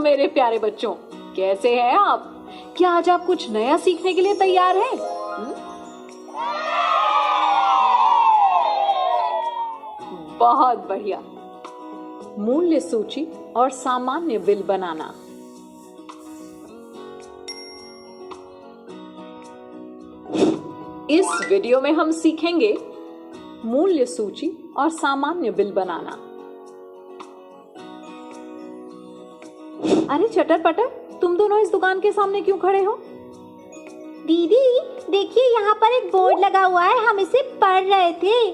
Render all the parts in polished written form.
मेरे प्यारे बच्चों, कैसे हैं आप? क्या आज आप कुछ नया सीखने के लिए तैयार हैं? बहुत बढ़िया। मूल्य सूची और सामान्य बिल बनाना। इस वीडियो में हम सीखेंगे मूल्य सूची और सामान्य बिल बनाना। अरे चटर पटर, तुम दोनों इस दुकान के सामने क्यों खड़े हो? दीदी देखिए, यहाँ पर एक बोर्ड लगा हुआ है, हम इसे पढ़ रहे थे।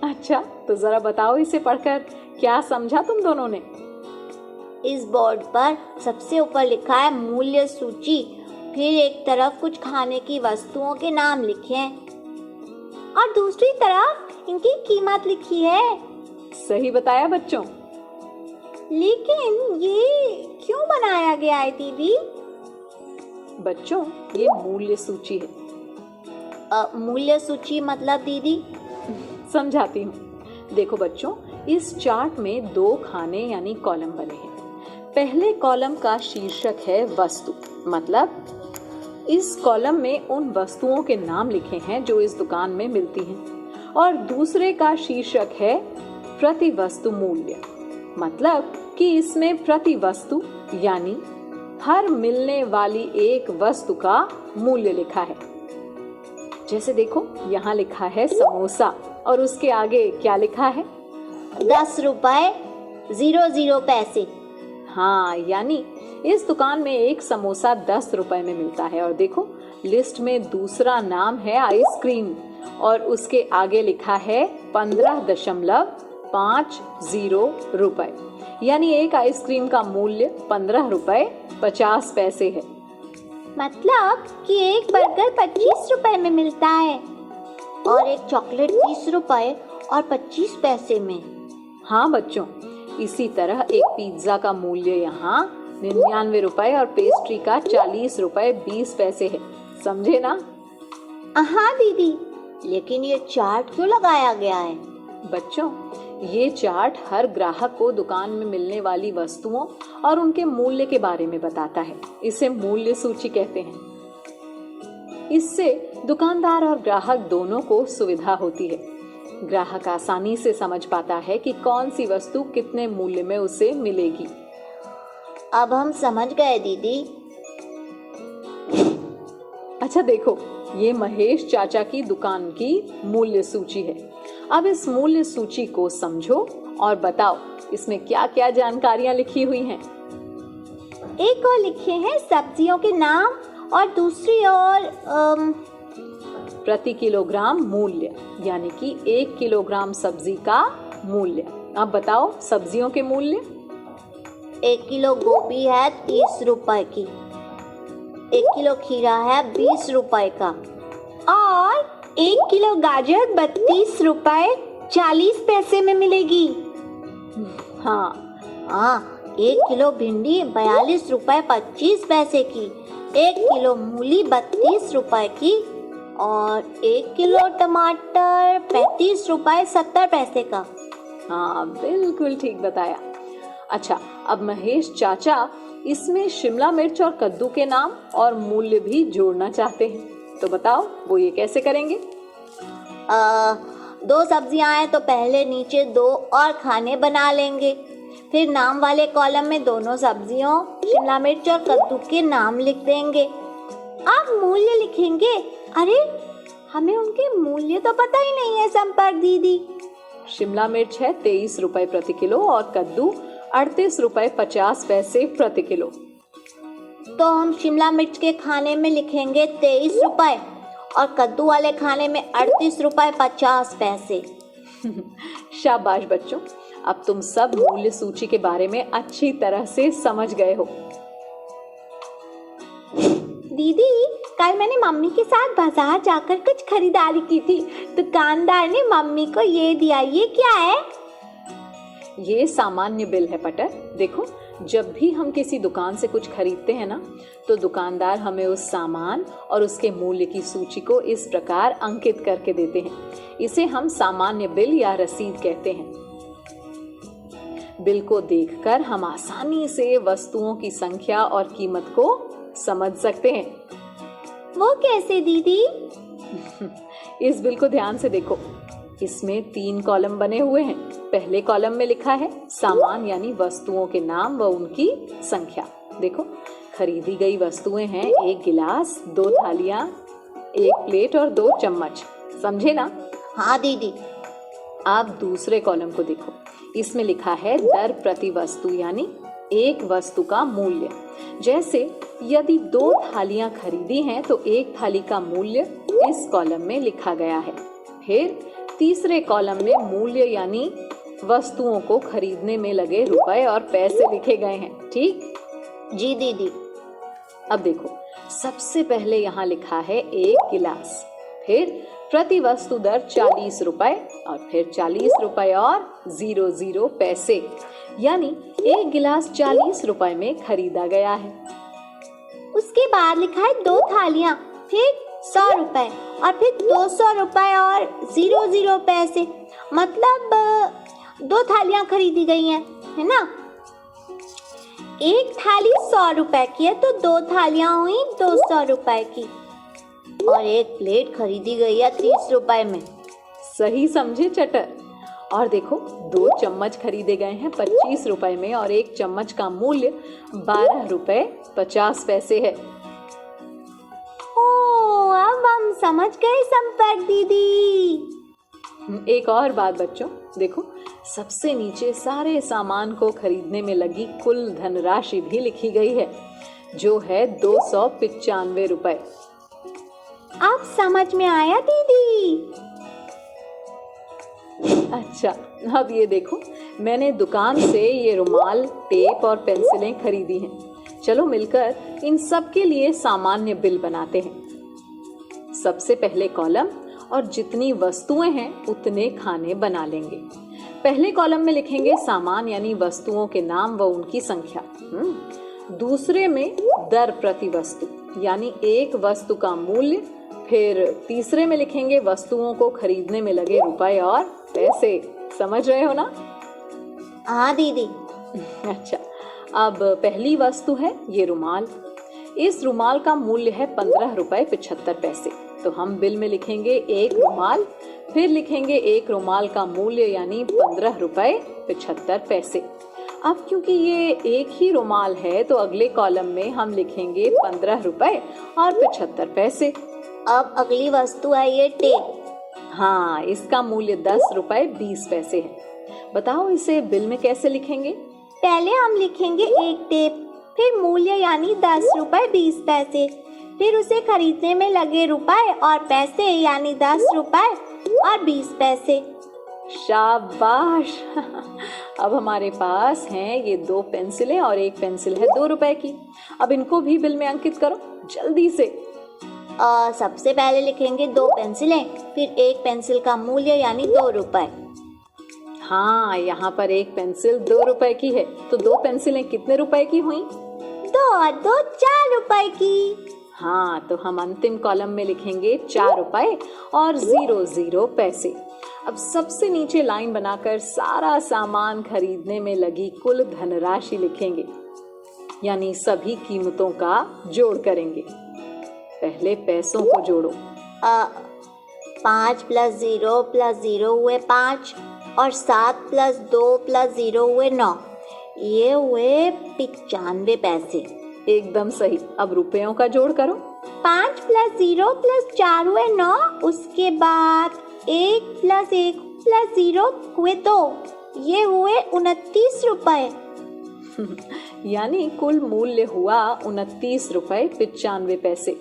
अच्छा, तो जरा बताओ इसे पढ़कर क्या समझा तुम दोनों ने? इस बोर्ड पर सबसे ऊपर लिखा है मूल्य सूची, फिर एक तरफ कुछ खाने की वस्तुओं के नाम लिखे हैं और दूसरी तरफ इनकी कीमत लिखी है। सही बताया बच्चों। लेकिन ये क्यों बनाया गया है दीदी? बच्चों, ये मूल्य सूची है। मूल्य सूची मतलब दीदी? समझाती हूँ। देखो बच्चों, इस चार्ट में 2 खाने यानी कॉलम बने हैं। पहले कॉलम का शीर्षक है वस्तु, मतलब इस कॉलम में उन वस्तुओं के नाम लिखे हैं जो इस दुकान में मिलती हैं, और दूसरे का शीर्षक है प्रति वस्तु मूल्य, मतलब कि इसमें प्रति वस्तु यानी हर मिलने वाली एक वस्तु का मूल्य लिखा है। जैसे देखो, यहाँ लिखा है समोसा और उसके आगे क्या लिखा है? 10 रुपए 00 पैसे। हाँ, यानी इस दुकान में एक समोसा 10 रुपए में मिलता है। और देखो, लिस्ट में दूसरा नाम है आइसक्रीम और उसके आगे लिखा है 15.50 रुपए, यानी एक आइसक्रीम का मूल्य 15 रुपए 50 पैसे है। मतलब कि एक बर्गर 25 रुपए में मिलता है और एक चॉकलेट 30 रुपए और 25 पैसे में। हाँ बच्चों, इसी तरह एक पिज्जा का मूल्य यहाँ 99 रुपए और पेस्ट्री का 40 रुपए 20 पैसे है। समझे ना? हाँ दीदी, लेकिन ये चार्ट क्यों लगाया गया है? बच्चों, ये चार्ट हर ग्राहक को दुकान में मिलने वाली वस्तुओं और उनके मूल्य के बारे में बताता है। इसे मूल्य सूची कहते हैं। इससे दुकानदार और ग्राहक दोनों को सुविधा होती है। ग्राहक आसानी से समझ पाता है कि कौन सी वस्तु कितने मूल्य में उसे मिलेगी। अब हम समझ गए दीदी। अच्छा देखो, ये महेश चाचा की दुकान की मूल्य सूची है। अब इस मूल्य सूची को समझो और बताओ इसमें क्या क्या जानकारियां लिखी हुई हैं। एक और लिखे हैं सब्जियों के नाम और दूसरी ओर प्रति किलोग्राम मूल्य, यानी कि 1 किलोग्राम सब्जी का मूल्य। अब बताओ सब्जियों के मूल्य। 1 किलो गोभी है 30 रुपए की, 1 किलो खीरा है 20 रुपए का और 1 किलो गाजर 32 रुपए 40 पैसे में मिलेगी। हाँ, 1 किलो भिंडी 42 रुपए 25 पैसे की, 1 किलो मूली 32 रुपए की और 1 किलो टमाटर 35 रुपए 70 पैसे का। हाँ, बिल्कुल ठीक बताया। अच्छा, अब महेश चाचा इसमें शिमला मिर्च और कद्दू के नाम और मूल्य भी जोड़ना चाहते हैं, तो बताओ वो ये कैसे करेंगे? 2 सब्जियां हैं तो पहले नीचे 2 और खाने बना लेंगे, फिर नाम वाले कॉलम में दोनों सब्जियों शिमला मिर्च और कद्दू के नाम लिख देंगे। अब मूल्य लिखेंगे। अरे, हमें उनके मूल्य तो पता ही नहीं है संपर्क दीदी। शिमला मिर्च है 23 रुपए प्रति किलो और कद्दू 38 रुपए 50 पैसे प्रति किलो। तो हम शिमला मिर्च के खाने में लिखेंगे 23 रुपए और कद्दू वाले खाने में 38 रुपए 50 पैसे। शाबाश बच्चों, अब तुम सब मूल्य सूची के बारे में अच्छी तरह से समझ गए हो। दीदी, कल मैंने मम्मी के साथ बाजार जाकर कुछ खरीदारी की थी। दुकानदार ने मम्मी को ये दिया। ये क्या है? ये सामान्य बिल है पटर। देखो, जब भी हम किसी दुकान से कुछ खरीदते हैं ना, तो दुकानदार हमें उस सामान और उसके मूल्य की सूची को इस प्रकार अंकित करके देते हैं। इसे हम सामान्य बिल या रसीद कहते हैं। बिल को देखकर हम आसानी से वस्तुओं की संख्या और कीमत को समझ सकते हैं। वो कैसे दीदी? इस बिल को ध्यान से देखो। इसमें 3 कॉलम बने हुए हैं। पहले कॉलम में लिखा है सामान यानी वस्तुओं के नाम व उनकी संख्या। देखो, खरीदी गई वस्तुएं हैं 1 गिलास, 2 थालियां, 1 प्लेट और 2 चम्मच। समझे ना? हाँ दीदी। आप दूसरे कॉलम को देखो। इसमें लिखा है दर प्रति वस्तु यानी एक वस्तु का मूल्य। जैसे यदि 2 थालियां खरीदी हैं तो 1 थाली का मूल्य इस कॉलम में लिखा गया है। फिर तीसरे कॉलम में मूल्य यानी वस्तुओं को खरीदने में लगे रुपए और पैसे लिखे गए हैं। ठीक? जी दीदी। अब देखो, सबसे पहले यहाँ लिखा है 1 गिलास, फिर प्रति वस्तु दर 40 रुपए और फिर 40 रुपए और 00 पैसे, यानी 1 गिलास 40 रुपए में खरीदा गया है। उसके बाद लिखा है 2 थालियां, फिर 100 रुपए और फिर 200 रुपए और 00 पैसे, मतलब 2 थालियां खरीदी गई हैं, है ना? एक थाली 100 रुपए की है तो 2 थालियां हुई 200 रुपए की, और 1 प्लेट खरीदी गई है 30 रुपए में। सही समझे चटर। और देखो, 2 चम्मच खरीदे गए हैं 25 रुपए में और 1 चम्मच का मूल्य 12 रुपए 50 पैसे है। ओ, अब हम समझ गए संपर्क दीदी। एक और बात बच्चों, देखो, सबसे नीचे सारे सामान को खरीदने में लगी कुल धनराशि भी लिखी गई है, जो है 295 रुपए। अब समझ में आया दीदी। अच्छा, अब ये देखो, मैंने दुकान से ये रुमाल, टेप और पेंसिलें खरीदी हैं। चलो मिलकर इन सब के लिए सामान्य बिल बनाते हैं। सबसे पहले कॉलम और जितनी वस्तुएं हैं उतने खाने बना लेंगे। पहले कॉलम में लिखेंगे सामान यानी वस्तुओं के नाम व उनकी संख्या। दूसरे में दर प्रति वस्तु यानी एक वस्तु का मूल्य। फिर तीसरे में लिखेंगे वस्तुओं को खरीदने में लगे रुपए और पैसे। समझ रहे हो ना? हाँ दीदी। अच्छा, अब पहली वस्तु है ये रुमाल। इस रुमाल का मूल्य है 15 रुपए 75 पैसे। तो हम बिल में लिखेंगे 1 रुमाल, फिर लिखेंगे 1 रुमाल का मूल्य यानी 15 रुपए 75 पैसे। अब क्योंकि ये एक ही रुमाल है तो अगले कॉलम में हम लिखेंगे 15 रुपए और 75 पैसे। अब अगली वस्तु है ये टेप। हाँ, इसका मूल्य 10 रुपए 20 पैसे है। बताओ इसे बिल में कैसे लिखेंगे? पहले हम लिखेंगे 1 टेप, फिर मूल्य यानी 10 रुपए 20 पैसे, फिर उसे खरीदने में लगे रुपए और पैसे यानी 10 रुपए और 20 पैसे। शाबाश। अब हमारे पास हैं ये 2 पेंसिलें और एक पेंसिल है 2 रुपए की। अब इनको भी बिल में अंकित करो जल्दी से। सबसे पहले लिखेंगे 2 पेंसिलें, फिर एक पेंसिल का मूल्य यानी 2 रुपए। हाँ, यहाँ पर एक पेंसिल 2 रुपए की है तो 2 पेंसिलें कितने रुपए की हुई? 2 और 2 4 रुपए की। हाँ, तो हम अंतिम कॉलम में लिखेंगे 4 रुपए और 00 पैसे। अब सबसे नीचे लाइन बनाकर सारा सामान खरीदने में लगी कुल धनराशि लिखेंगे, यानी सभी कीमतों का जोड़ करेंगे। पहले पैसों को जोड़ो। 5 + 0 + 0 हुए 5 और 7 + 2 + 0 हुए 9। ये हुए 95 पैसे। एकदम सही। अब रुपयों का जोड़ करो। 5 + 0 + 4 हुए 9, उसके बाद 1 + 1 + 0 हुए 2, ये हुए 29 रुपए। यानी कुल मूल्य हुआ 29 रुपए 95 पैसे।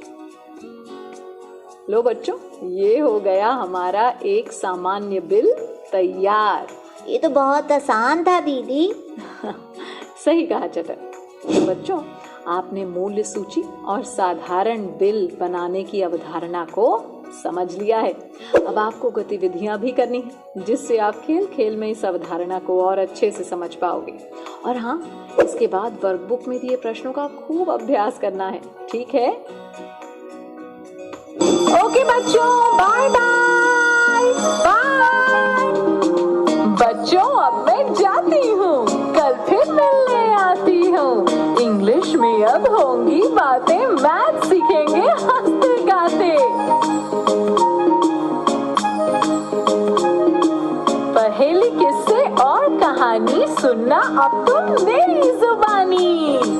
लो बच्चों, ये हो गया हमारा एक सामान्य बिल तैयार। ये तो बहुत आसान था दीदी। सही कहा चटर। बच्चों, आपने मूल्य सूची और साधारण बिल बनाने की अवधारणा को समझ लिया है। अब आपको गतिविधियां भी करनी है जिससे आप खेल खेल में इस अवधारणा को और अच्छे से समझ पाओगे। और हाँ, इसके बाद वर्कबुक में दिए प्रश्नों का खूब अभ्यास करना है। ठीक है? ओके बच्चों, बाय बाय। बाय बच्चों, अब मैं जाती हूँ। बातें मैथ सीखेंगे हंसते गाते। पहेली, किस्से और कहानी सुनना अब तुम मेरी जुबानी।